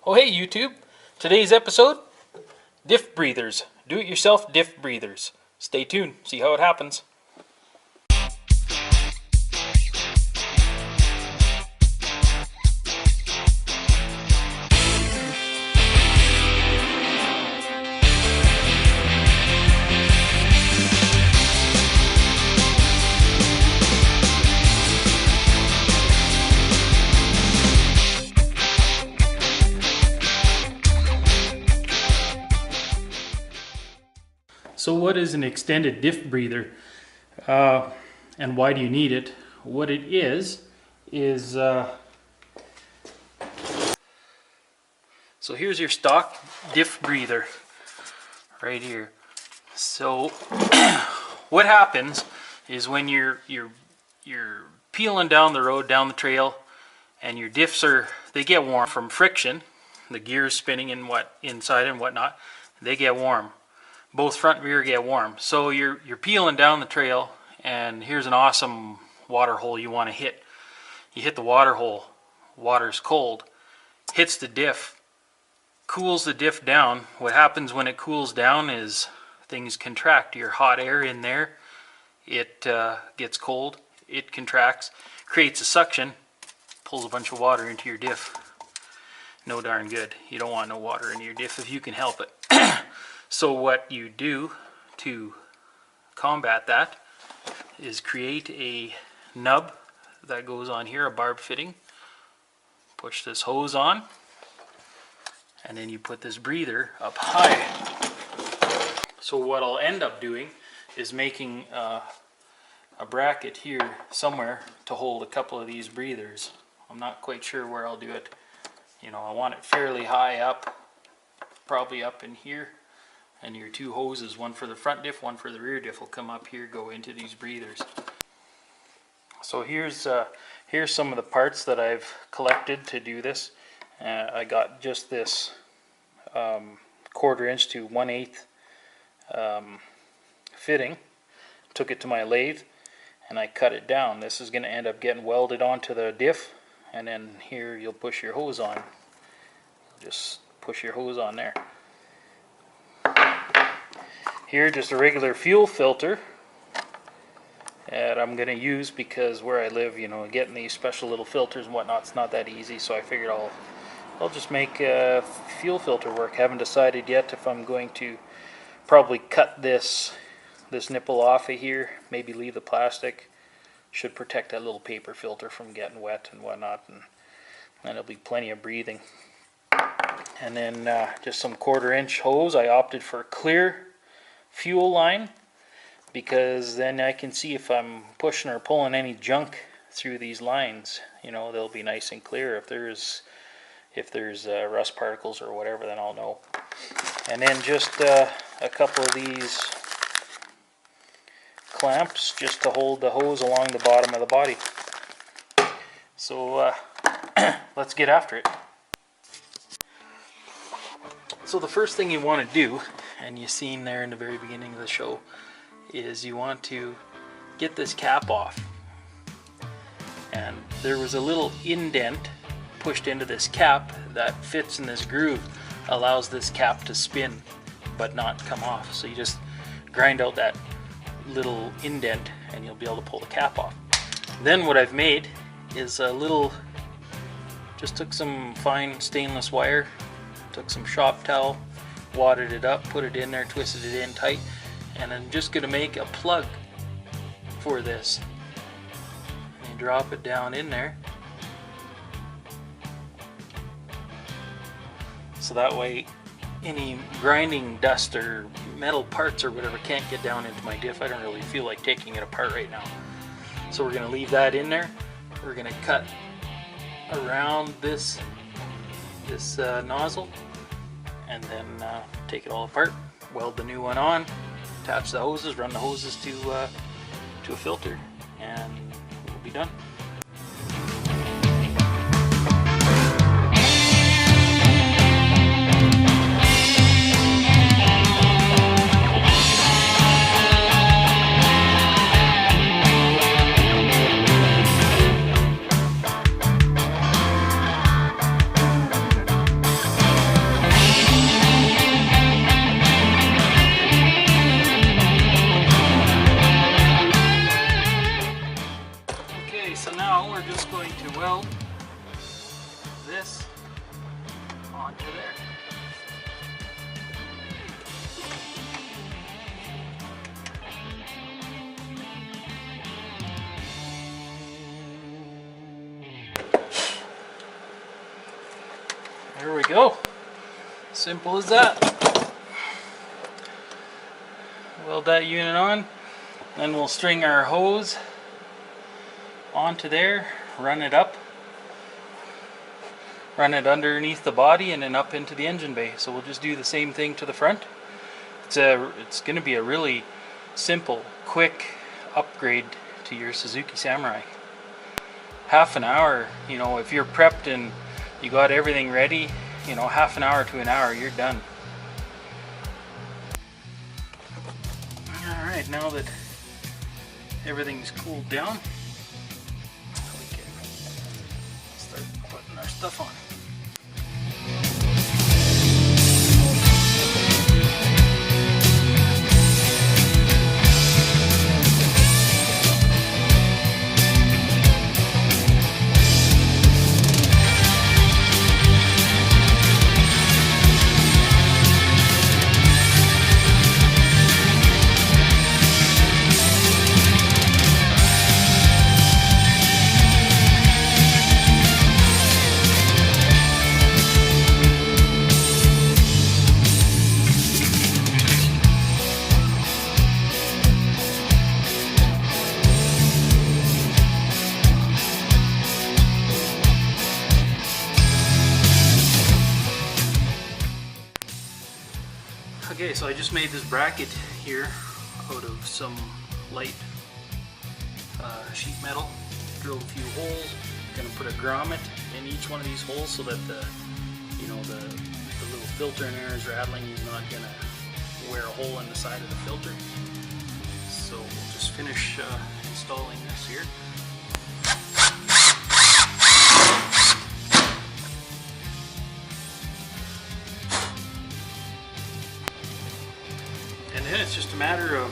Oh hey YouTube, today's episode, Diff breathers, do-it-yourself Diff breathers. Stay tuned, see how it happens. So what is an extended diff breather and why do you need it? What it is so here's your stock diff breather right here. So what happens is when you're peeling down the road, down the trail, and your diffs they get warm from friction, the gears spinning and inside and whatnot, they get warm. Both front and rear get warm. So you're peeling down the trail and here's an awesome water hole you want to hit. You hit the water hole, water's cold, hits the diff, cools the diff down. What happens when it cools down is things contract. Your hot air in there, it gets cold, it contracts, creates a suction, pulls a bunch of water into your diff. No darn good. You don't want no water in your diff if you can help it. So what you do to combat that is create a nub that goes on here, a barb fitting. Push this hose on, and then you put this breather up high. So what I'll end up doing is making a bracket here somewhere to hold a couple of these breathers. I'm not quite sure where I'll do it. You know, I want it fairly high up, probably up in here. And your two hoses, one for the front diff, one for the rear diff, will come up here, go into these breathers. So here's some of the parts that I've collected to do this. I got just this 1/4 inch to 1/8 fitting, took it to my lathe, and I cut it down. This is going to end up getting welded onto the diff, and then here you'll push your hose on. Just push your hose on there. Here, just a regular fuel filter that I'm going to use because where I live, you know, getting these special little filters and whatnot, it's not that easy. So I figured I'll just make a fuel filter work. Haven't decided yet if I'm going to probably cut this nipple off of here, maybe leave the plastic. Should protect that little paper filter from getting wet and whatnot, and then there'll be plenty of breathing. And then just some 1/4 inch hose. I opted for clear fuel line because then I can see if I'm pushing or pulling any junk through these lines. You know, they'll be nice and clear. If there's rust particles or whatever, then I'll know. And then just a couple of these clamps just to hold the hose along the bottom of the body. So let's get after it. So the first thing you want to do, and you seen there in the very beginning of the show, is you want to get this cap off. And there was a little indent pushed into this cap that fits in this groove, allows this cap to spin but not come off. So you just grind out that little indent and you'll be able to pull the cap off. Then what I've made is a little, just took some fine stainless wire, took some shop towel, wadded it up, put it in there, twisted it in tight, and I'm just going to make a plug for this. And you drop it down in there, so that way any grinding dust or metal parts or whatever can't get down into my diff. I don't really feel like taking it apart right now, so we're going to leave that in there. We're going to cut around this nozzle and then take it all apart, weld the new one on, attach the hoses, run the hoses to a filter, and we'll be done. go. Simple as that. Weld that unit on. Then we'll string our hose onto there, run it up, run it underneath the body and then up into the engine bay. So we'll just do the same thing to the front. It's going to be a really simple, quick upgrade to your Suzuki Samurai. Half an hour, you know, if you're prepped and you got everything ready, you know, half an hour to an hour, you're done. Alright, now that everything's cooled down, we can start putting our stuff on. Okay, so I just made this bracket here out of some light sheet metal. Drilled a few holes. Gonna put a grommet in each one of these holes so that the little filter in there is rattling. He's not gonna wear a hole in the side of the filter. So we'll just finish installing this here. And then it's just a matter of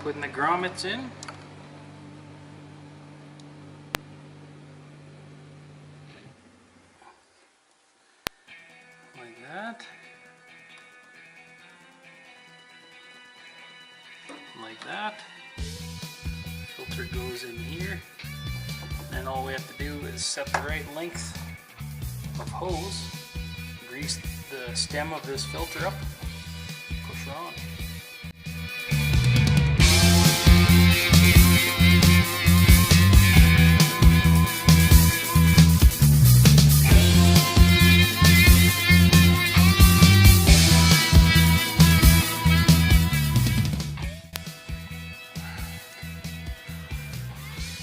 putting the grommets in. Like that. Like that. Filter goes in here. And all we have to do is set the right length of hose. Grease the stem of this filter up. Push her on.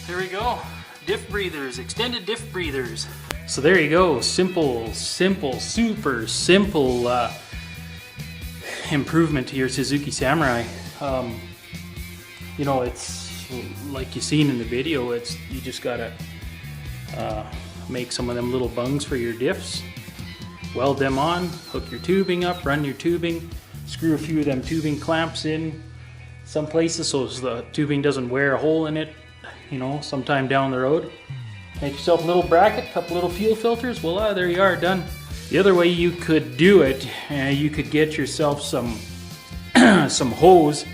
There we go. Diff breathers, extended diff breathers. So there you go. Simple, super simple improvement to your Suzuki Samurai. You know, it's like you seen in the video, you just gotta make some of them little bungs for your diffs, weld them on, hook your tubing up, run your tubing, screw a few of them tubing clamps in some places so the tubing doesn't wear a hole in it, you know, sometime down the road. Make yourself a little bracket, couple little fuel filters, voila, there you are, done. The other way you could do it, you could get yourself some some hose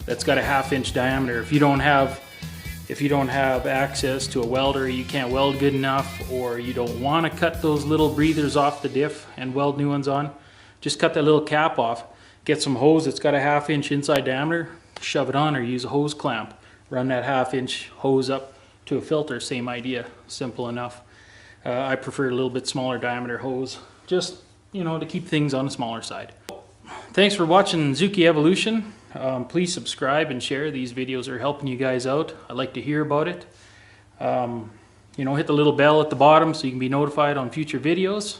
that's got a 1/2 inch diameter. If you don't have access to a welder, you can't weld good enough, or you don't want to cut those little breathers off the diff and weld new ones on, just cut that little cap off. Get some hose that's got a 1/2 inch inside diameter, shove it on, or use a hose clamp. Run that 1/2 inch hose up to a filter, same idea, simple enough. I prefer a little bit smaller diameter hose, just, you know, to keep things on the smaller side. Thanks for watching Zuki Evolution. Please subscribe and share. These videos are helping you guys out. I'd like to hear about it. You know, hit the little bell at the bottom so you can be notified on future videos,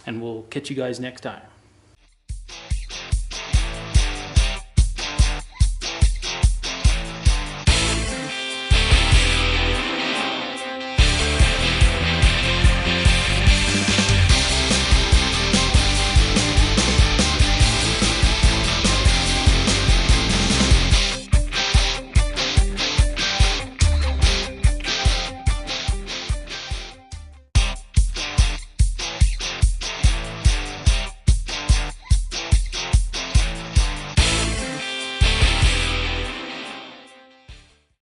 and we'll catch you guys next time.